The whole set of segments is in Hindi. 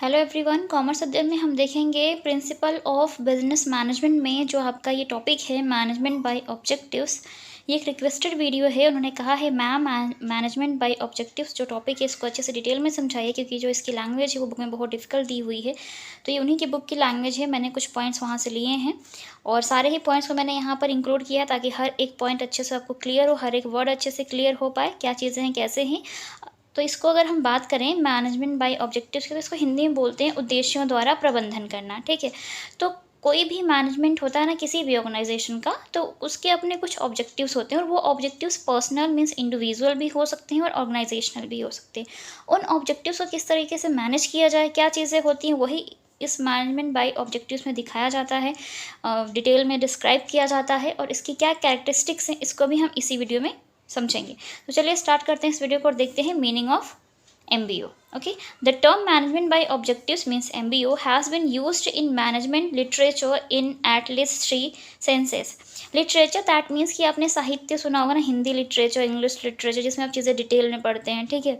हेलो एवरीवन, कॉमर्स अध्ययन में हम देखेंगे प्रिंसिपल ऑफ बिजनेस मैनेजमेंट में जो आपका ये टॉपिक है मैनेजमेंट बाय ऑब्जेक्टिव्स। ये एक रिक्वेस्टेड वीडियो है। उन्होंने कहा है मैम मैनेजमेंट बाय ऑब्जेक्टिव्स जो टॉपिक है इसको अच्छे से डिटेल में समझाइए, क्योंकि जो इसकी लैंग्वेज है वो बुक में बहुत डिफिकल्ट दी हुई है। तो ये उन्हीं की बुक की लैंग्वेज है। मैंने कुछ पॉइंट्स वहाँ से लिए हैं और सारे ही पॉइंट्स को मैंने यहाँ पर इंक्लूड किया ताकि हर एक पॉइंट अच्छे से आपको क्लियर हो, हर एक वर्ड अच्छे से क्लियर हो पाए, क्या चीज़ें हैं कैसे हैं। तो इसको अगर हम बात करें मैनेजमेंट बाय ऑब्जेक्टिव्स की, तो इसको हिंदी में बोलते हैं उद्देश्यों द्वारा प्रबंधन करना। ठीक है, तो कोई भी मैनेजमेंट होता है ना किसी भी ऑर्गेनाइजेशन का, तो उसके अपने कुछ ऑब्जेक्टिव्स होते हैं और वो ऑब्जेक्टिव्स पर्सनल मीन्स इंडिविजुअल भी हो सकते हैं और ऑर्गेनाइजेशनल भी हो सकते हैं। उन ऑब्जेक्टिव्स को किस तरीके से मैनेज किया जाए, क्या चीज़ें होती हैं, वही इस मैनेजमेंट बाय ऑब्जेक्टिव्स में दिखाया जाता है, डिटेल में डिस्क्राइब किया जाता है और इसकी क्या कैरेक्टरिस्टिक्स हैं इसको भी हम इसी वीडियो में समझेंगे। तो चलिए स्टार्ट करते हैं इस वीडियो को और देखते हैं meaning of MBO. Okay, the term management by objectives means MBO has been used in management literature in at least 3 senses. Literature that means कि आपने साहित्य सुना होगा ना, हिंदी लिटरेचर, इंग्लिश लिटरेचर, जिसमें आप चीज़ें डिटेल में पढ़ते हैं। ठीक है,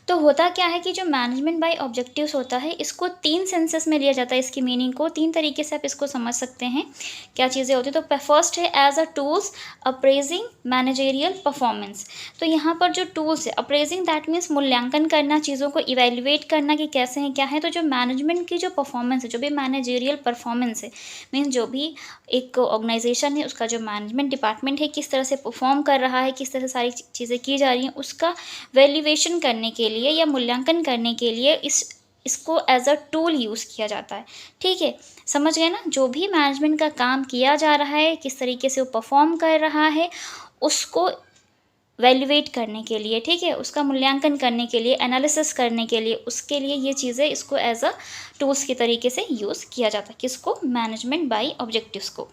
तो होता क्या है कि जो मैनेजमेंट बाय ऑब्जेक्टिव्स होता है इसको 3 सेंसेस में लिया जाता है। इसकी मीनिंग को 3 तरीके से आप इसको समझ सकते हैं क्या चीज़ें होती हैं। तो फर्स्ट है as a tools appraising managerial performance. तो यहाँ पर जो टूल्स है, अप्रेजिंग दैट मीन्स मूल्यांकन करना, चीज़ों को इवेल्युएट करना कि कैसे हैं क्या है। तो जो मैनेजमेंट की जो परफॉर्मेंस है, जो भी मैनेजेरियल परफॉर्मेंस है, मीन्स जो भी एक ऑर्गेनाइजेशन है उसका जो मैनेजमेंट डिपार्टमेंट है किस तरह से परफॉर्म कर रहा है, किस तरह से सारी चीज़ें की जा रही हैं, उसका वैल्यूएशन करने के लिए या मूल्यांकन करने के लिए इसको एज अ टूल यूज़ किया जाता है। ठीक है, समझ गए ना। जो भी मैनेजमेंट का काम किया जा रहा है, किस तरीके से वो परफॉर्म कर रहा है, उसको वैल्यूएट करने के लिए, ठीक है, उसका मूल्यांकन करने के लिए, एनालिसिस करने के लिए, उसके लिए ये चीज़ें इसको एज अ टूल्स के तरीके से यूज़ किया जाता है। किसको? मैनेजमेंट बाय ऑब्जेक्टिव्स को।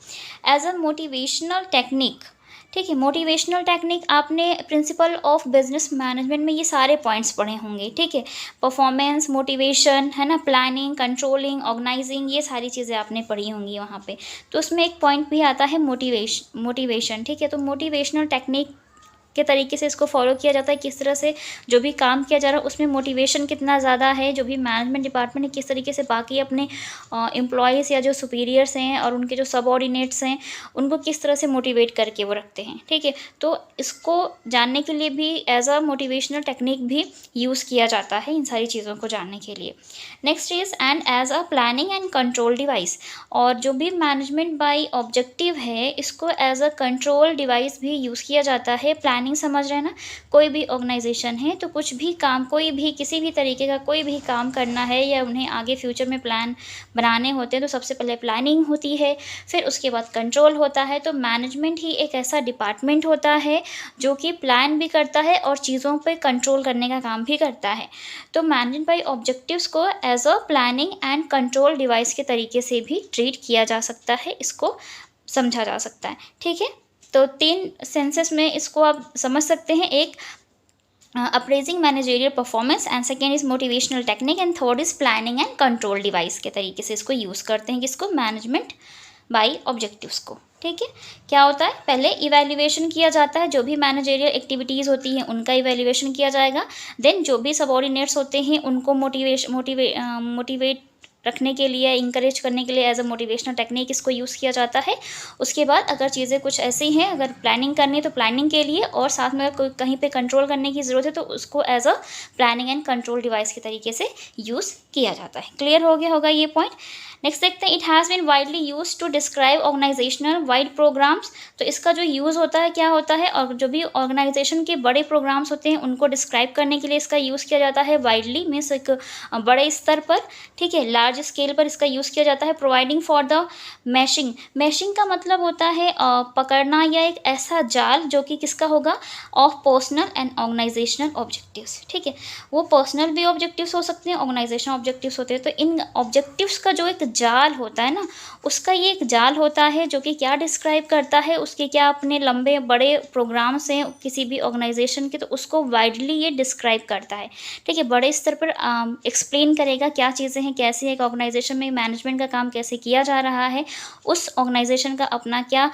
As a motivational technique. ठीक है, मोटिवेशनल टेक्निक आपने प्रिंसिपल ऑफ बिजनेस मैनेजमेंट में ये सारे पॉइंट्स पढ़े होंगे। ठीक है, परफॉर्मेंस, मोटिवेशन, है ना, प्लानिंग, कंट्रोलिंग, ऑर्गेनाइजिंग, ये सारी चीज़ें आपने पढ़ी होंगी वहाँ पे। तो उसमें एक पॉइंट भी आता है मोटिवेशन। ठीक है, तो मोटिवेशनल टेक्निक के तरीके से इसको फॉलो किया जाता है। किस तरह से जो भी काम किया जा रहा है उसमें मोटिवेशन कितना ज़्यादा है, जो भी मैनेजमेंट डिपार्टमेंट है किस तरीके से बाकी अपने एम्प्लॉयज़ या जो सुपीरियर्स हैं और उनके जो सबऑर्डिनेट्स हैं उनको किस तरह से मोटिवेट करके वो रखते हैं। ठीक है, तो इसको जानने के लिए भी एज अ मोटिवेशनल टेक्निक भी यूज़ किया जाता है, इन सारी चीज़ों को जानने के लिए। Next is and as a planning and control device. और जो भी मैनेजमेंट बाय ऑब्जेक्टिव है इसको एज अ कंट्रोल डिवाइस भी यूज़ किया जाता है। प्लानिंग समझ रहे हैं ना, कोई भी ऑर्गेनाइजेशन है तो कुछ भी काम, कोई भी किसी भी तरीके का कोई भी काम करना है या उन्हें आगे फ्यूचर में प्लान बनाने होते हैं तो सबसे पहले प्लानिंग होती है, फिर उसके बाद कंट्रोल होता है। तो मैनेजमेंट ही एक ऐसा डिपार्टमेंट होता है जो कि प्लान भी करता है और चीज़ों पे कंट्रोल करने का काम भी करता है। तो मैनेजमेंट बाय ऑब्जेक्टिव्स को as a planning and control device के तरीके से भी ट्रीट किया जा सकता है, इसको समझा जा सकता है। ठीक है, तो 3 सेंसेस में इसको आप समझ सकते हैं। एक appraising managerial performance, and second is motivational technique, and third is planning and control device के तरीके से इसको यूज़ करते हैं। किसको? मैनेजमेंट बाय ऑब्जेक्टिव्स को। ठीक है, क्या होता है, पहले इवैल्यूएशन किया जाता है, जो भी मैनेजेरियल एक्टिविटीज़ होती हैं उनका इवैल्यूएशन किया जाएगा। देन जो भी सबऑर्डिनेट्स होते हैं उनको मोटिवेट रखने के लिए, इंकरेज करने के लिए एज अ मोटिवेशनल टेक्निक इसको यूज़ किया जाता है। उसके बाद अगर चीज़ें कुछ ऐसी हैं, अगर प्लानिंग करनी है तो प्लानिंग के लिए, और साथ में कोई कहीं पे कंट्रोल करने की ज़रूरत है तो उसको as a planning and control device के तरीके से यूज़ किया जाता है। क्लियर हो गया होगा ये पॉइंट। नेक्स्ट देखते हैं, it has been widely use to describe organisational wide programmes. तो इसका जो यूज़ होता है क्या होता है, और जो भी ऑर्गेनाइजेशन के बड़े प्रोग्राम्स होते हैं उनको डिस्क्राइब करने के लिए इसका यूज़ किया जाता है। वाइडली मीन्स एक बड़े स्तर पर, ठीक है, लार्ज स्केल पर इसका यूज़ किया जाता है। Providing for the mashing. Mashing का मतलब होता है पकड़ना या एक ऐसा जाल जो कि किसका होगा, of personal and organisational objectives. ठीक है, वो पर्सनल भी ऑब्जेक्टिव्स हो सकते हैं, ऑर्गेनाइजेशन ऑब्जेक्टिव्स होते हैं। तो इन ऑब्जेक्टिव्स का जो एक जाल होता है ना, उसका ये एक जाल होता है जो कि क्या डिस्क्राइब करता है, उसके क्या अपने लंबे बड़े प्रोग्राम्स हैं किसी भी ऑर्गेनाइजेशन के, तो उसको वाइडली ये डिस्क्राइब करता है। ठीक है, बड़े स्तर पर एक्सप्लेन करेगा क्या चीज़ें हैं, कैसे एक ऑर्गेनाइजेशन में मैनेजमेंट का काम कैसे किया जा रहा है, उस ऑर्गेनाइजेशन का अपना क्या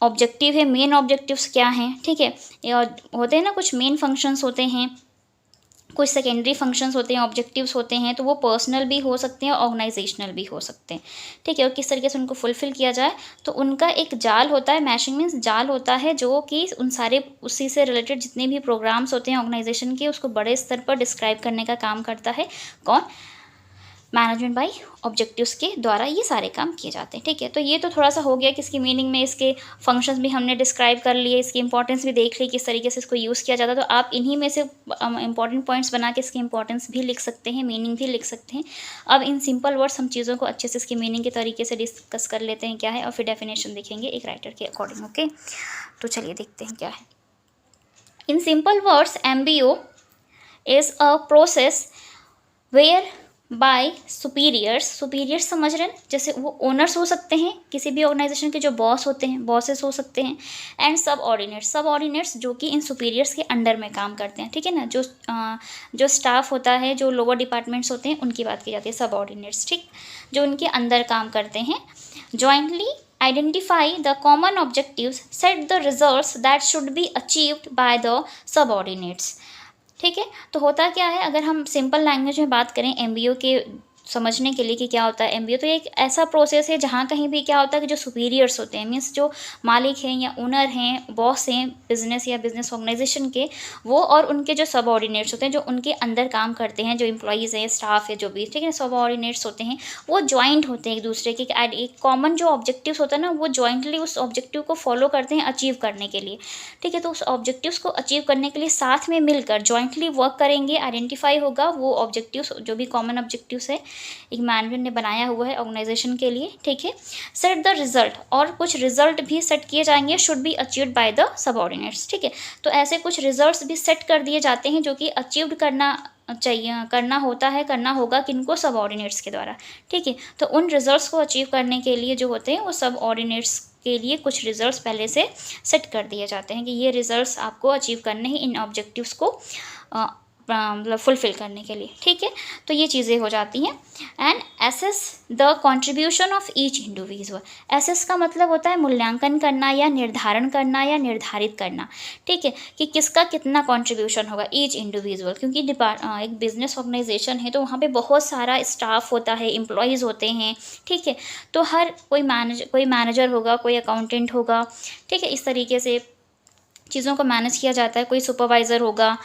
ऑब्जेक्टिव है, मेन ऑब्जेक्टिव्स क्या हैं। ठीक है, और होते हैं ना कुछ मेन फंक्शंस होते हैं, कुछ सेकेंडरी फंक्शंस होते हैं, ऑब्जेक्टिव्स होते हैं, तो वो पर्सनल भी हो सकते हैं, ऑर्गेनाइजेशनल भी हो सकते हैं, ठीक है। और किस तरीके से उनको फुलफ़िल किया जाए, तो उनका एक जाल होता है, मैशिंग मीन्स जाल होता है, जो कि उन सारे उसी से रिलेटेड जितने भी प्रोग्राम्स होते हैं ऑर्गेनाइजेशन के, उसको बड़े स्तर पर डिस्क्राइब करने का काम करता है कौन, मैनेजमेंट बाय ऑब्जेक्टिव्स के द्वारा ये सारे काम किए जाते हैं, ठीक है। तो ये तो थोड़ा सा हो गया कि इसकी मीनिंग में, इसके फंक्शंस भी हमने डिस्क्राइब कर लिए, इसकी इंपॉर्टेंस भी देख ली, किस तरीके से इसको यूज़ किया जाता है। तो आप इन्हीं में से इंपॉर्टेंट पॉइंट्स बना के इसकी इंपॉर्टेंस भी लिख सकते हैं, मीनिंग भी लिख सकते हैं। अब इन सिंपल वर्ड्स हम चीज़ों को अच्छे से इसकी मीनिंग के तरीके से डिस्कस कर लेते हैं क्या है, और फिर डेफिनेशन देखेंगे एक राइटर के अकॉर्डिंग, ओके। तो चलिए देखते हैं क्या है। In simple words, MBO is a process whereby superiors समझ रहे हैं, जैसे वो ओनर्स हो सकते हैं किसी भी ऑर्गेनाइजेशन के, जो बॉस होते हैं, बॉसेस हो सकते हैं, एंड सबऑर्डिनेट्स जो कि इन सुपीरियर्स के अंडर में काम करते हैं, ठीक है ना। जो स्टाफ होता है, जो लोअर डिपार्टमेंट्स होते हैं, उनकी बात की जाती है सबऑर्डिनेट्स, ठीक, जो उनके अंदर काम करते हैं। Jointly identify the common objectives, set the results that should be achieved by the subordinates, ठीक है। तो होता क्या है, अगर हम सिंपल लैंग्वेज में बात करें MBO के समझने के लिए कि क्या होता है MBO, तो एक ऐसा प्रोसेस है जहाँ कहीं भी क्या होता है कि जो सुपीरियर्स होते हैं, मीन्स जो मालिक हैं या ओनर हैं, बॉस हैं बिजनेस या बिजनेस ऑर्गेनाइजेशन के, वो और उनके जो सबऑर्डिनेट्स होते हैं, जो उनके अंदर काम करते हैं, जो एम्प्लॉयज़ हैं, स्टाफ है, जो भी, ठीक है, सबऑर्डिनेट्स होते हैं, वो ज्वाइंट होते हैं एक दूसरे के, एक कॉमन जो ऑब्जेक्टिव्स होता है ना, वो ज्वाइंटली उस ऑब्जेक्टिव को फॉलो करते हैं अचीव करने के लिए, ठीक है। तो उस ऑब्जेक्टिव्स को अचीव करने के लिए साथ में मिलकर ज्वाइंटली वर्क करेंगे, आइडेंटिफाई होगा वो ऑब्जेक्टिव्स, जो भी कॉमन ऑब्जेक्टिव्स है एक मैनेजमेंट ने बनाया हुआ है ऑर्गेनाइजेशन के लिए, ठीक है। सेट द रिजल्ट, और कुछ रिजल्ट भी सेट किए जाएंगे, should be achieved by the subordinates, ठीक है। तो ऐसे कुछ रिजल्ट्स भी सेट कर दिए जाते हैं जो कि अचीव्ड करना चाहिए, करना होता है, करना होगा किनको, सबऑर्डिनेट्स के द्वारा, ठीक है। तो उन रिजल्ट्स को अचीव करने के लिए जो होते हैं वो सबऑर्डिनेट्स के लिए कुछ रिजल्ट्स पहले से सेट कर दिए जाते हैं कि ये रिजल्ट्स आपको अचीव करने ही इन ऑब्जेक्टिव्स को मतलब फुलफ़िल करने के लिए, ठीक है। तो ये चीज़ें हो जाती हैं। And assess the contribution of each individual, assess का मतलब होता है मूल्यांकन करना या निर्धारण करना या निर्धारित करना, ठीक है, कि किसका कितना कंट्रीब्यूशन होगा, ईच इंडिविजुअल, क्योंकि एक बिजनेस ऑर्गेनाइजेशन है तो वहाँ पे बहुत सारा स्टाफ होता है, एम्प्लॉयज़ होते हैं, ठीक है। तो हर कोई मैनेजर होगा, कोई अकाउंटेंट होगा, ठीक है, इस तरीके से चीज़ों को मैनेज किया जाता है, कोई सुपरवाइज़र होगा,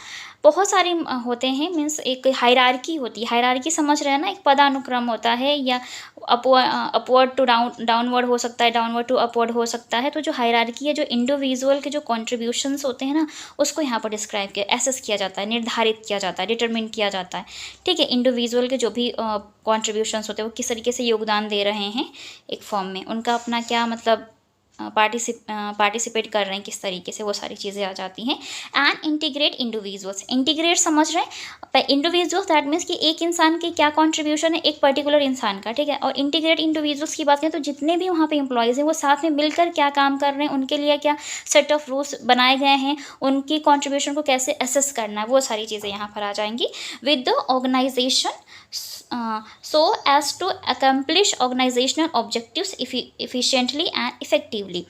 बहुत सारे होते हैं, मीन्स एक हायरार्की होती है, हायरार्की समझ रहे हैं ना, एक पदानुक्रम होता है, या अपवर्ड टू डाउनवर्ड हो सकता है, डाउनवर्ड टू अपवर्ड हो सकता है। तो जो हायरार्की है, जो इंडिविजुअल के जो कॉन्ट्रीब्यूशंस होते हैं ना, उसको यहाँ पर डिस्क्राइब किया, एसेस किया जाता है, निर्धारित किया जाता है, डिटरमिन किया जाता है, ठीक है। इंडिविजुअल के जो भी कॉन्ट्रीब्यूशंस होते हैं वो किस तरीके से योगदान दे रहे हैं एक फॉर्म में, उनका अपना क्या मतलब पार्टिसिपेट कर रहे हैं किस तरीके से, वो सारी चीज़ें आ जाती हैं। एंड इंटीग्रेट इंडिविजुअल्स, इंटीग्रेट समझ रहे हैं, इंडिविजुअल्स दैट मीन्स कि एक इंसान की क्या कंट्रीब्यूशन है एक पर्टिकुलर इंसान का, ठीक है। और इंटीग्रेट इंडिविजुअल्स की बात करें तो जितने भी वहाँ पे एम्प्लॉयज़ हैं वो साथ में मिलकर क्या काम कर रहे हैं, उनके लिए क्या सेट ऑफ रूल्स बनाए गए हैं, उनकी कॉन्ट्रीब्यूशन को कैसे असेस करना है, वो सारी चीज़ें यहाँ पर आ जाएंगी। With the organisation so as to accomplish organizational objectives efficiently and effectively।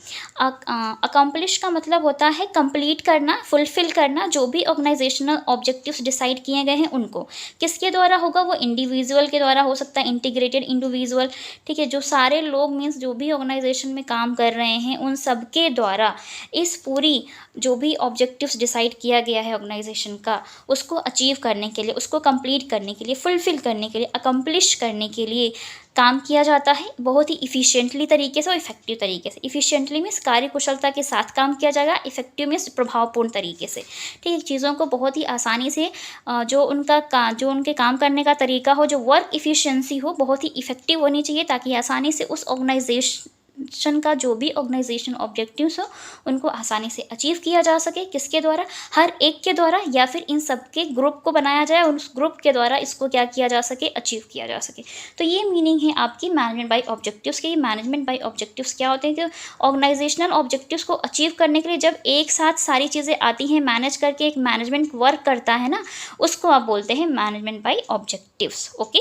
accomplish का मतलब होता है कंप्लीट करना, फुलफिल करना, जो भी ऑर्गेनाइजेशनल ऑब्जेक्टिव्स डिसाइड किए गए हैं उनको किसके द्वारा होगा, वो इंडिविजुअल के द्वारा हो सकता है, इंटीग्रेटेड इंडिविजुअल, ठीक है, जो सारे लोग मीन्स जो भी ऑर्गेनाइजेशन में काम कर रहे हैं उन सब के द्वारा इस पूरी जो भी ऑब्जेक्टिव्स डिसाइड किया गया है ऑर्गेनाइजेशन का, उसको अचीव करने के लिए, उसको कंप्लीट करने के लिए, फुलफिल करने के लिए, अकम्प्लिश करने के लिए काम किया जाता है बहुत ही इफ़िशिएंटली तरीके से और इफेक्टिव तरीके से। इफ़िशिएंटली मीन्स कार्यकुशलता के साथ काम किया जाएगा, इफेक्टिव मीन्स प्रभावपूर्ण तरीके से, ठीक है। चीज़ों को बहुत ही आसानी से जो उनके काम करने का तरीका हो, जो वर्क इफ़िशिएंसी हो, बहुत ही इफेक्टिव होनी चाहिए, ताकि आसानी से उस ऑर्गेनाइजेशन का जो भी ऑर्गेनाइजेशन ऑब्जेक्टिव्स हो उनको आसानी से अचीव किया जा सके, किसके द्वारा, हर एक के द्वारा, या फिर इन सब के ग्रुप को बनाया जाए और उस ग्रुप के द्वारा इसको क्या किया जा सके, अचीव किया जा सके। तो ये मीनिंग है आपकी मैनेजमेंट बाय ऑब्जेक्टिव्स के। मैनेजमेंट बाय ऑब्जेक्टिव्स क्या होते हैं कि ऑर्गेनाइजेशनल ऑब्जेक्टिव्स को अचीव करने के लिए जब एक साथ सारी चीज़ें आती हैं, मैनेज करके एक मैनेजमेंट वर्क करता है ना, उसको आप बोलते हैं मैनेजमेंट बाय ऑब्जेक्टिव्स, ओके।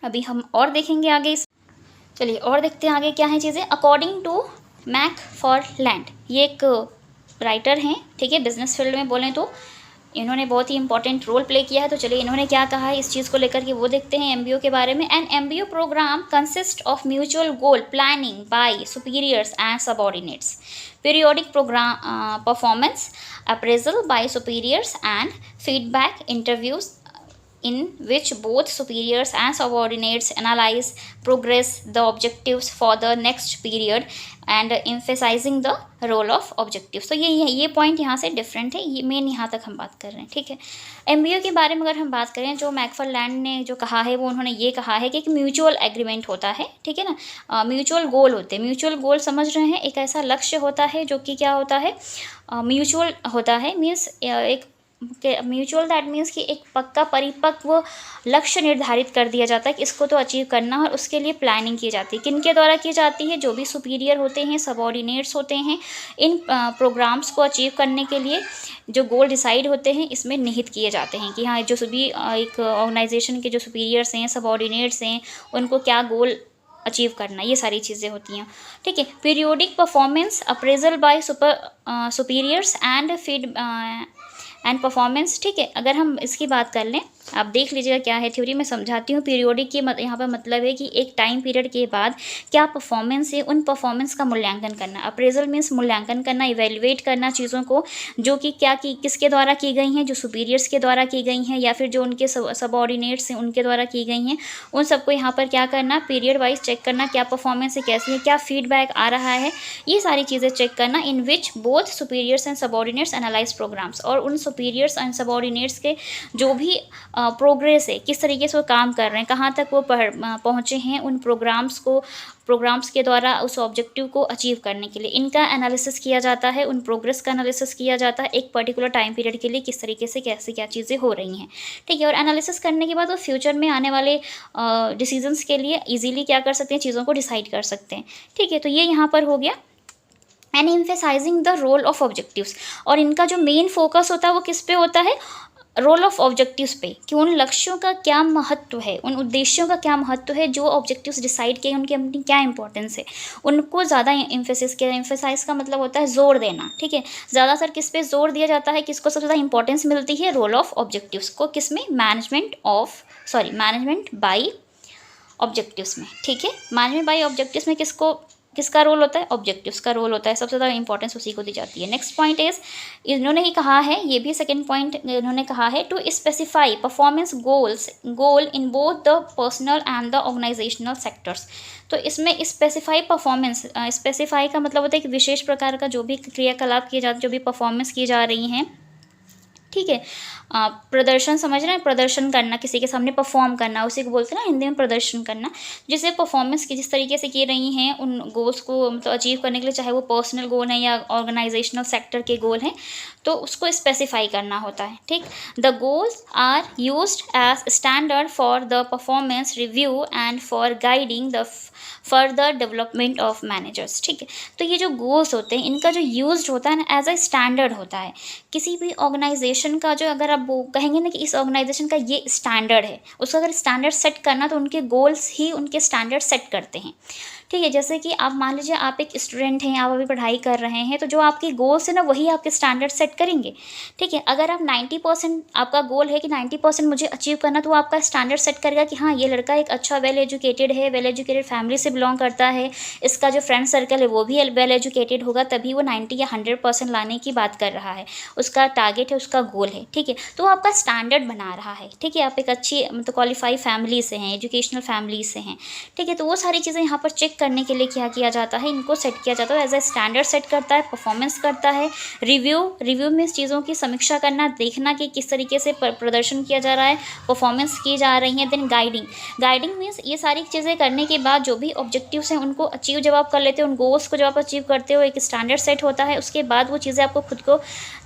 अभी हम और देखेंगे आगे, चलिए और देखते हैं आगे क्या है चीज़ें। According to McFarland, ये एक राइटर हैं, ठीक है, बिजनेस फील्ड में बोलें तो इन्होंने बहुत ही इंपॉर्टेंट रोल प्ले किया है। तो चलिए इन्होंने क्या कहा है इस चीज़ को लेकर के वो देखते हैं एमबीओ के बारे में। An MBO programme consist of mutual goal planning by superiors and subordinates, periodic programme performance appraisal by superiors and feedback interviews in which both superiors and subordinates analyze progress, the objectives for the next period and emphasizing the role of objectives। तो ये पॉइंट यहाँ से डिफरेंट है, ये मेन यहाँ तक हम बात कर रहे हैं, ठीक है। एमबीओ के बारे में अगर हम बात करें, जो मैकफरलैंड ने जो कहा है वो उन्होंने ये कहा है कि एक म्यूचुअल एग्रीमेंट होता है, ठीक है ना, म्यूचुअल गोल होते हैं। म्यूचुअल गोल समझ रहे हैं, एक ऐसा लक्ष्य होता है जो कि क्या होता है, म्यूचुअल होता है, मीन्स एक म्यूचुअल दैट मीन्स कि एक पक्का परिपक्व लक्ष्य निर्धारित कर दिया जाता है कि इसको तो अचीव करना, और उसके लिए प्लानिंग की जाती है। किन के द्वारा की जाती है, जो भी सुपीरियर होते हैं, सबऑर्डिनेट्स होते हैं, इन प्रोग्राम्स को अचीव करने के लिए जो गोल डिसाइड होते हैं इसमें निहित किए जाते हैं कि हाँ जो सभी एक ऑर्गेनाइजेशन के जो सुपीरियर्स हैं, सबऑर्डिनेट्स हैं, उनको क्या गोल अचीव करना, ये सारी चीज़ें होती हैं, ठीक है। Periodic performance appraisal by superiors and performance, ठीक है। अगर हम इसकी बात कर लें, आप देख लीजिएगा क्या है थ्योरी में समझाती हूँ। पीरियोडिक की यहाँ पर मतलब है कि एक टाइम पीरियड के बाद क्या परफॉर्मेंस है, उन परफॉर्मेंस का मूल्यांकन करना। अप्रेजल मीन्स मूल्यांकन करना, इवेल्युएट करना चीज़ों को, जो कि क्या की किसके द्वारा की गई हैं, जो सुपीरियर्स के द्वारा की गई हैं या फिर जो उनके सबऑर्डिनेट्स हैं उनके द्वारा की गई हैं, उन सबको यहाँ पर क्या करना, पीरियड वाइज चेक करना, क्या परफॉर्मेंस है, कैसी है, क्या फीडबैक आ रहा है, ये सारी चीज़ें चेक करना। In which both superiors and subordinates analyse programmes, और उन सुपीरियर्स एंड सबऑर्डिनेट्स के जो भी प्रोग्रेस है, किस तरीके से वो काम कर रहे हैं, कहाँ तक वो पहुँचे हैं उन प्रोग्राम्स के द्वारा उस ऑब्जेक्टिव को अचीव करने के लिए, इनका एनालिसिस किया जाता है, उन प्रोग्रेस का एनालिसिस किया जाता है एक पर्टिकुलर टाइम पीरियड के लिए, किस तरीके से कैसे क्या चीज़ें हो रही हैं, ठीक है। और एनालिसिस करने के बाद वो फ्यूचर में आने वाले डिसीजंस के लिए ईजिली क्या कर सकते हैं, चीज़ों को डिसाइड कर सकते हैं, ठीक है। तो ये यहाँ पर हो गया। And emphasising the role of objectives, और इनका जो मेन फोकस होता है वो किस पे होता है, रोल ऑफ ऑब्जेक्टिव्स पे, कि उन लक्ष्यों का क्या महत्व है, उन उद्देश्यों का क्या महत्व है, जो ऑब्जेक्टिव्स डिसाइड किए उनकी अपनी क्या इंपॉर्टेंस है, उनको ज़्यादा एम्फेसिस किया। एम्फेसाइज का मतलब होता है जोर देना, ठीक है। ज़्यादातर किस पे जोर दिया जाता है, किसको सबसे ज़्यादा इंपॉर्टेंस मिलती है, रोल ऑफ ऑब्जेक्टिव्स को, किसमें, मैनेजमेंट बाई ऑब्जेक्टिव्स में, ठीक है। मैनेजमेंट बाई ऑब्जेक्टिव्स में किसका रोल होता है, ऑब्जेक्टिव्स का रोल होता है, सबसे ज़्यादा इंपॉर्टेंस उसी को दी जाती है। नेक्स्ट पॉइंट इज, इन्होंने ही कहा है, ये भी सेकंड पॉइंट इन्होंने कहा है, to specify performance goal in both the personal and the organisational sectors. तो इसमें स्पेसिफाई का मतलब होता है कि विशेष प्रकार का जो भी क्रियाकलाप किए जाते, जो भी परफॉर्मेंस की जा रही हैं, ठीक है। प्रदर्शन समझ रहे हैं, प्रदर्शन करना, किसी के सामने परफॉर्म करना, उसी को बोलते हैं ना हिंदी में प्रदर्शन करना। जिसे परफॉर्मेंस की जिस तरीके से की रही हैं उन गोल्स को मतलब अचीव करने के लिए, चाहे वो पर्सनल गोल हैं या ऑर्गेनाइजेशनल सेक्टर के गोल हैं, तो उसको स्पेसिफाई करना होता है, ठीक। The goals are used as standard for the performance review and for guiding the further development of managers, ठीक है। तो ये जो गोल्स होते हैं इनका जो यूज्ड होता है ना, एज अ स्टैंडर्ड होता है। किसी भी ऑर्गेनाइजेशन का जो, अगर आप वो कहेंगे ना कि इस ऑर्गेनाइजेशन का ये स्टैंडर्ड है, उसका अगर स्टैंडर्ड सेट करना तो उनके गोल्स ही उनके स्टैंडर्ड सेट करते हैं, ठीक है। जैसे कि आप मान लीजिए आप एक स्टूडेंट हैं, आप अभी पढ़ाई कर रहे हैं, तो जो आपके गोल्स है ना वही आपके स्टैंडर्ड सेट करेंगे, ठीक है। अगर आप 90% आपका गोल है कि 90% मुझे अचीव करना, तो वो आपका स्टैंडर्ड सेट करेगा कि हाँ ये लड़का एक अच्छा वेल एजुकेटेड है, वेल एजुकेटेड फैमिली से बिलोंग करता है, इसका जो फ्रेंड सर्कल है वो भी वेल एजुकेटेड होगा, तभी वो 90 या 100% लाने की बात कर रहा है, उसका टारगेट है, उसका गोल है, ठीक है। तो वो आपका स्टैंडर्ड बना रहा है, ठीक है। आप एक अच्छी मतलब क्वालिफाई फैमिली से हैं, एजुकेशनल फैमिली से हैं, ठीक है। तो वो सारी चीज़ें यहाँ पर चेक करने के लिए क्या किया जाता है, इनको सेट किया जाता है, एज अ स्टैंडर्ड सेट करता है, परफॉर्मेंस करता है, रिव्यू में इस चीज़ों की समीक्षा करना, देखना कि किस तरीके से प्रदर्शन किया जा रहा है, परफॉर्मेंस की जा रही है। देन गाइडिंग मीन्स ये सारी चीज़ें करने के बाद जो भी ऑब्जेक्टिव्स हैं उनको अचीव जब आप कर लेते हो, उन गोल्स को जब आप अचीव करते हो, एक स्टैंडर्ड सेट होता है, उसके बाद वो चीज़ें आपको खुद को,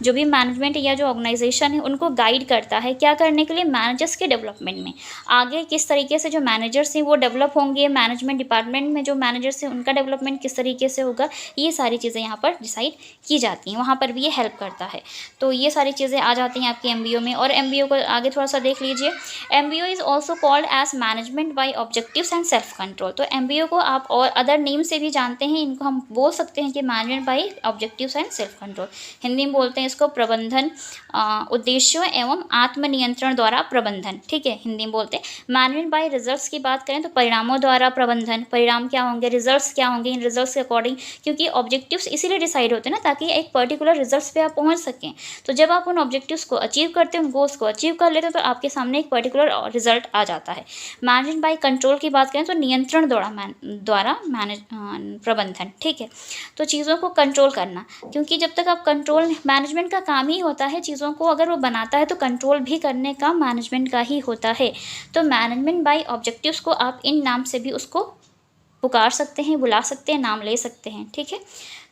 जो भी मैनेजमेंट या जो ऑर्गेनाइजेशन है उनको गाइड करता है, क्या करने के लिए, मैनेजर्स के डेवलपमेंट में। आगे किस तरीके से जो मैनेजर्स हैं वो डेवलप होंगे, मैनेजमेंट डिपार्टमेंट में जो मैनेजर्स हैं उनका डेवलपमेंट किस तरीके से होगा, ये सारी चीज़ें यहाँ पर डिसाइड की जाती हैं, वहाँ पर भी ये हेल्प करता है। तो ये सारी चीज़ें आ जाती हैं आपके एमबीओ में। और एमबीओ को आगे थोड़ा सा देख लीजिए। MBO is also called as management by objectives and self control. तो एमबीओ MBO को आप और अदर नेम से भी जानते हैं, इनको हम बोल सकते हैं कि management by objectives and self control. Hindi में बोलते हैं इसको प्रबंधन उद्देश्यों एवं आत्मनियंत्रण द्वारा प्रबंधन, ठीक है, हिंदी में बोलते हैं। मैनेजमेंट बाय रिजल्ट्स की बात करें तो परिणामों द्वारा प्रबंधन, परिणाम क्या होंगे, रिजल्ट्स क्या होंगे, इन रिजल्ट्स के अकॉर्डिंग, क्योंकि ऑब्जेक्टिव्स इसीलिए डिसाइड होते हैं ना, ताकि एक पर्टिकुलर रिजल्ट्स पे आप पहुंच सकें। तो जब आप उन ऑब्जेक्टिव्स को अचीव करते हैं, उन गोल्स को अचीव कर लेते हैं, तो आपके सामने एक पर्टिकुलर रिजल्ट आ जाता है। मैनेजमेंट बाय कंट्रोल की बात करें तो नियंत्रण द्वारा प्रबंधन, ठीक है, तो चीज़ों को कंट्रोल करना, क्योंकि जब तक आप कंट्रोल, मैनेजमेंट का काम ही होता है चीज़ों को अगर वो बनाता है तो कंट्रोल भी करने का मैनेजमेंट का ही होता है। तो मैनेजमेंट बाय ऑब्जेक्टिव्स को आप इन नाम से भी उसको पुकार सकते हैं, बुला सकते हैं, नाम ले सकते हैं, ठीक है।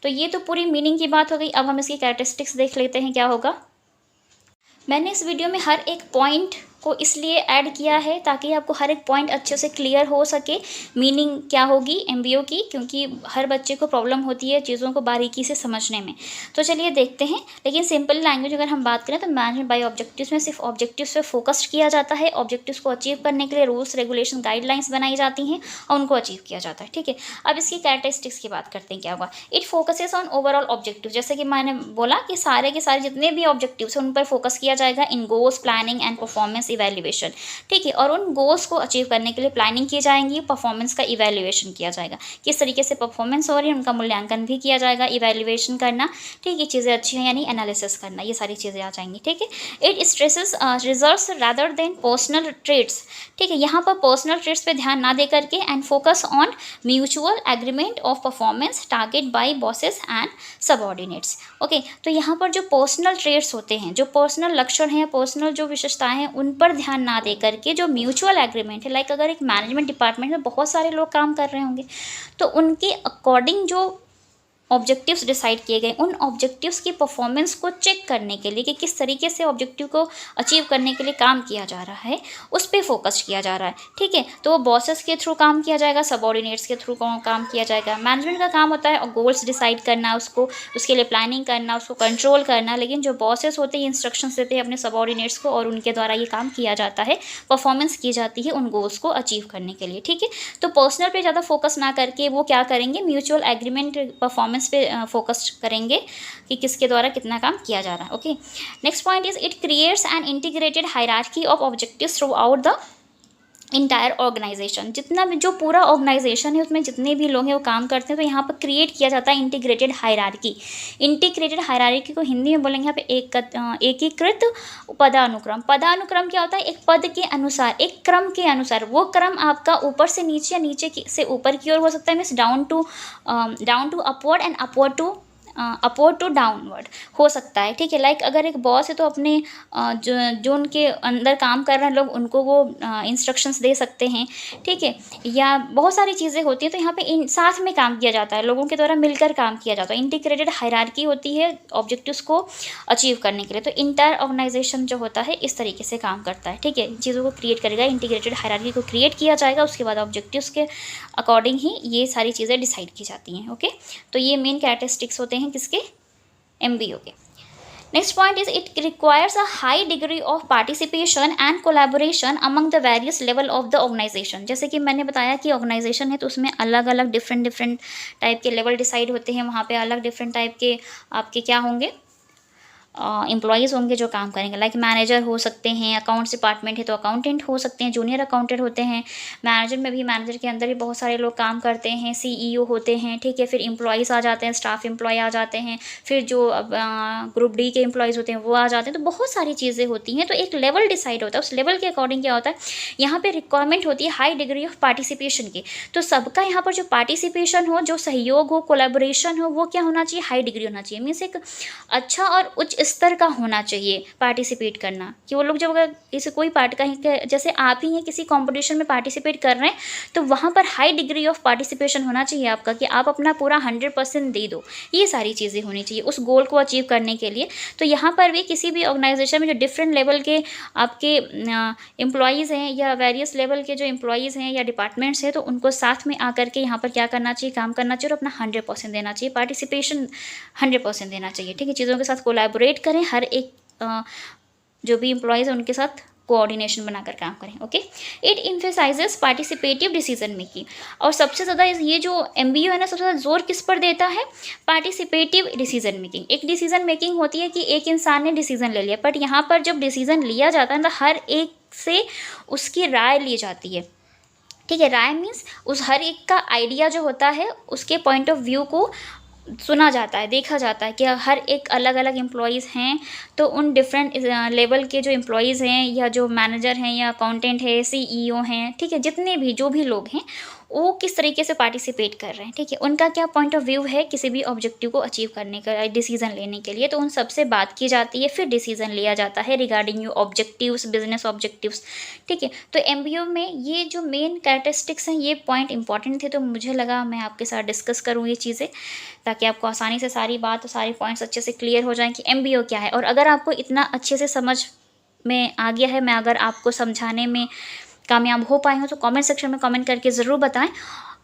तो ये तो पूरी मीनिंग की बात हो गई। अब हम इसकी कैरेक्टरिस्टिक्स देख लेते हैं क्या होगा। मैंने इस वीडियो में हर एक पॉइंट को इसलिए ऐड किया है ताकि आपको हर एक पॉइंट अच्छे से क्लियर हो सके, मीनिंग क्या होगी MBO की, क्योंकि हर बच्चे को प्रॉब्लम होती है चीज़ों को बारीकी से समझने में। तो चलिए देखते हैं। लेकिन सिंपल लैंग्वेज अगर हम बात करें तो मैनेजमेंट बाय ऑब्जेक्टिव्स में सिर्फ ऑब्जेक्टिव्स पे फोकस्ड किया जाता है। ऑब्जेक्टिव्स को अचीव करने के लिए रूल्स, रेगुलेशन, गाइडलाइंस बनाई जाती हैं और उनको अचीव किया जाता है, ठीक है। अब इसकी कैरेक्टरिस्टिक्स की बात करते हैं क्या होगा। It focuses on overall objective, जैसे कि मैंने बोला कि सारे के सारे जितने भी ऑब्जेक्टिव्स हैं उन पर फोकस किया जाएगा in goals, planning and performance evaluation, ठीक है। और उन गोल्स को अचीव करने के लिए प्लानिंग की जाएंगी, परफॉर्मेंस का इवैल्यूएशन किया जाएगा, किस तरीके से परफॉर्मेंस हो रही है उनका मूल्यांकन भी किया जाएगा, इवैल्यूएशन करना, ठीक है, चीज़ें अच्छी हैं यानी एनालिसिस करना, ये सारी चीज़ें आ जाएंगी, ठीक है। It stresses results rather than personal traits, ठीक है, यहाँ पर पर्सनल ट्रेट्स पे ध्यान ना दे करके and focus on mutual agreement of performance target by bosses and subordinates, okay. तो यहाँ पर जो पर्सनल ट्रेट्स होते हैं, जो पर्सनल लक्षण हैं, पर्सनल जो विशेषताएं हैं, उन पर ध्यान ना दे करके जो म्यूचुअल एग्रीमेंट है, लाइक अगर एक मैनेजमेंट डिपार्टमेंट में बहुत सारे लोग काम कर रहे होंगे तो उनके अकॉर्डिंग जो ऑब्जेक्टिव्स डिसाइड किए गए, उन ऑब्जेक्टिव्स की परफॉर्मेंस को चेक करने के लिए कि किस तरीके से ऑब्जेक्टिव को अचीव करने के लिए काम किया जा रहा है, उस पर फोकस किया जा रहा है, ठीक है। तो बॉसेस के थ्रू काम किया जाएगा, सबऑर्डिनेट्स के थ्रू काम किया जाएगा। मैनेजमेंट का काम होता है और गोल्स डिसाइड करना, उसको उसके लिए प्लानिंग करना, उसको कंट्रोल करना, लेकिन जो बॉसेस होते हैं इंस्ट्रक्शंस देते हैं अपने सबऑर्डिनेट्स को और उनके द्वारा ये काम किया जाता है, परफॉर्मेंस की जाती है उन गोल्स को अचीव करने के लिए, ठीक है। तो पर्सनल पे ज़्यादा फोकस ना करके वो क्या करेंगे, म्यूचुअल एग्रीमेंट परफॉर्मेंस पे फोकस करेंगे कि किसके द्वारा कितना काम किया जा रहा है, okay. Next point is it creates an integrated hierarchy of objectives throughout the entire organisation. जितना भी जो पूरा ऑर्गेनाइजेशन है उसमें जितने भी लोग हैं वो काम करते हैं, तो यहाँ पर क्रिएट किया जाता है इंटीग्रेटेड हायरार्की। इंटीग्रेटेड हायरार्की को हिंदी में बोलेंगे यहाँ पे एकीकृत पदानुक्रम। पदानुक्रम क्या होता है, एक पद के अनुसार, एक क्रम के अनुसार, वो क्रम आपका ऊपर से नीचे या नीचे से ऊपर की ओर हो सकता है, means down to upward and upward to downward हो सकता है, ठीक है। लाइक अगर एक बॉस है तो अपने जो उनके अंदर काम कर रहे हैं लोग, उनको वो इंस्ट्रक्शंस दे सकते हैं, ठीक है, या बहुत सारी चीज़ें होती हैं। तो यहाँ पे साथ में काम किया जाता है, लोगों के द्वारा मिलकर काम किया जाता है। इंटीग्रेटेड हायरार्की होती है ऑब्जेक्टिव्स को अचीव करने के लिए। तो इंटायर ऑर्गेनाइजेशन जो होता है इस तरीके से काम करता है, ठीक है, चीज़ों को क्रिएट करेगा, इंटीग्रेटेड हायरार्की को क्रिएट किया जाएगा, उसके बाद ऑब्जेक्टिव्स के अकॉर्डिंग ही ये सारी चीज़ें डिसाइड की जाती हैं, ओके। तो ये मेन कैरेक्टरिस्टिक्स होते हैं किसके, MBO के। Next point is it requires a high degree of participation and collaboration among the various level of the organisation. जैसे कि मैंने बताया कि ऑर्गेनाइजेशन है तो उसमें अलग अलग डिफरेंट टाइप के लेवल डिसाइड होते हैं, वहाँ पे अलग डिफरेंट टाइप के आपके क्या होंगे, एम्प्लॉयज़ होंगे जो काम करेंगे। लाइक मैनेजर हो सकते हैं, अकाउंट्स डिपार्टमेंट है तो अकाउंटेंट हो सकते हैं, जूनियर अकाउंटेंट होते हैं, मैनेजर में भी, मैनेजर के अंदर भी बहुत सारे लोग काम करते हैं, CEO होते हैं, ठीक है। फिर एम्प्लॉयज़ आ जाते हैं, स्टाफ एम्प्लॉय आ जाते हैं, फिर जो ग्रुप D के एम्प्लॉयज़ होते हैं वो आ जाते हैं। तो बहुत सारी चीज़ें होती हैं, तो एक लेवल डिसाइड होता है, उस लेवल के अकॉर्डिंग क्या होता है, यहाँ पर रिक्वायरमेंट होती है हाई डिग्री ऑफ पार्टिसिपेशन की। तो सबका यहाँ पर जो पार्टिसिपेशन हो, जो सहयोग हो, कोलैबोरेशन हो, वो क्या होना चाहिए, हाई डिग्री होना चाहिए। मीन्स एक अच्छा और उच्च स्तर का होना चाहिए पार्टिसिपेट करना, कि वो लोग जब अगर किसी कोई पार्ट का, जैसे आप ही हैं किसी कंपटीशन में पार्टिसिपेट कर रहे हैं तो वहाँ पर हाई डिग्री ऑफ पार्टिसिपेशन होना चाहिए आपका, कि आप अपना पूरा 100% दे दो। ये सारी चीज़ें होनी चाहिए उस गोल को अचीव करने के लिए। तो यहाँ पर भी किसी भी ऑर्गेनाइजेशन में जो डिफरेंट लेवल के आपके एम्प्लॉयज़ हैं या वेरियस लेवल के जो एम्प्लॉयज़ हैं या डिपार्टमेंट्स हैं, तो उनको साथ में आकर के यहाँ पर क्या करना चाहिए, काम करना चाहिए और अपना 100% देना चाहिए, पार्टिसिपेशन 100% देना चाहिए, ठीक है। चीज़ों के साथ कोलैबोरेट करें, हर एक जो भी एम्प्लॉयज़ हैं उनके साथ कोऑर्डिनेशन बनाकर काम करें। Okay, it emphasises participative decision making. और सबसे ज़्यादा ये जो MBO है ना, सबसे ज़्यादा जोर किस पर देता है? Participative decision making. एक डिसीजन मेकिंग होती है कि एक इंसान ने डिसीजन ले लिया, बट यहाँ पर जब डिसीजन लिया जाता है ना, हर एक से उसकी राय ली जाती है। ठीक है, राय मीन्स उस हर एक का आइडिया जो होता है, उसके पॉइंट ऑफ व्यू को सुना जाता है, देखा जाता है कि हर एक अलग अलग एम्प्लॉयज़ हैं, तो उन डिफरेंट लेवल के जो एम्प्लॉयज़ हैं, या जो मैनेजर हैं, या अकाउंटेंट है, CEO हैं, ठीक है, जितने भी जो भी लोग हैं, वो किस तरीके से पार्टिसिपेट कर रहे हैं, ठीक है, उनका क्या पॉइंट ऑफ व्यू है किसी भी ऑब्जेक्टिव को अचीव करने का, डिसीजन लेने के लिए। तो उन सबसे बात की जाती है, फिर डिसीजन लिया जाता है regarding your objectives, business objectives. ठीक है, तो MBO में ये जो मेन कैरेक्टरिस्टिक्स हैं, ये पॉइंट इंपॉर्टेंट थे, तो मुझे लगा मैं आपके साथ डिस्कस करूँ ये चीज़ें, ताकि आपको आसानी से सारी बात और सारे पॉइंट्स अच्छे से क्लियर हो जाएँ कि MBO क्या है। और अगर आपको इतना अच्छे से समझ में आ गया है, मैं अगर आपको समझाने में कामयाब हो पाई हूँ, तो कमेंट सेक्शन में कमेंट करके ज़रूर बताएं,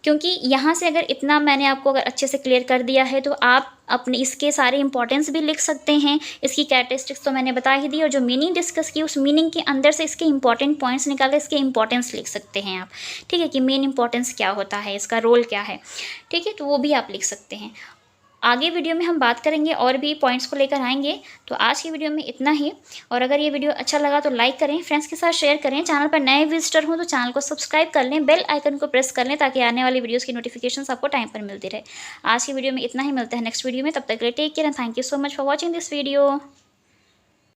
क्योंकि यहाँ से अगर इतना मैंने आपको अगर अच्छे से क्लियर कर दिया है, तो आप अपने इसके सारे इंपॉर्टेंस भी लिख सकते हैं। इसकी कैरेक्टरिस्टिक्स तो मैंने बता ही दी, और जो मीनिंग डिस्कस की, उस मीनिंग के अंदर से इसके इंपॉर्टेंट पॉइंट्स निकाल कर इसके इंपॉर्टेंस लिख सकते हैं आप। ठीक है, कि मेन इंपॉर्टेंस क्या होता है, इसका रोल क्या है। ठीक है, तो वो भी आप लिख सकते हैं। आगे वीडियो में हम बात करेंगे और भी पॉइंट्स को लेकर आएंगे। तो आज की वीडियो में इतना ही, और अगर ये वीडियो अच्छा लगा तो लाइक करें, फ्रेंड्स के साथ शेयर करें, चैनल पर नए विजिटर हों तो चैनल को सब्सक्राइब कर लें, बेल आइकन को प्रेस कर लें, ताकि आने वाली वीडियोस की नोटिफिकेशंस आपको टाइम पर मिलती रहे। आज की वीडियो में इतना ही, मिलते हैं नेक्स्ट वीडियो में, तब तक के लिए take care and thank you so much for watching this video.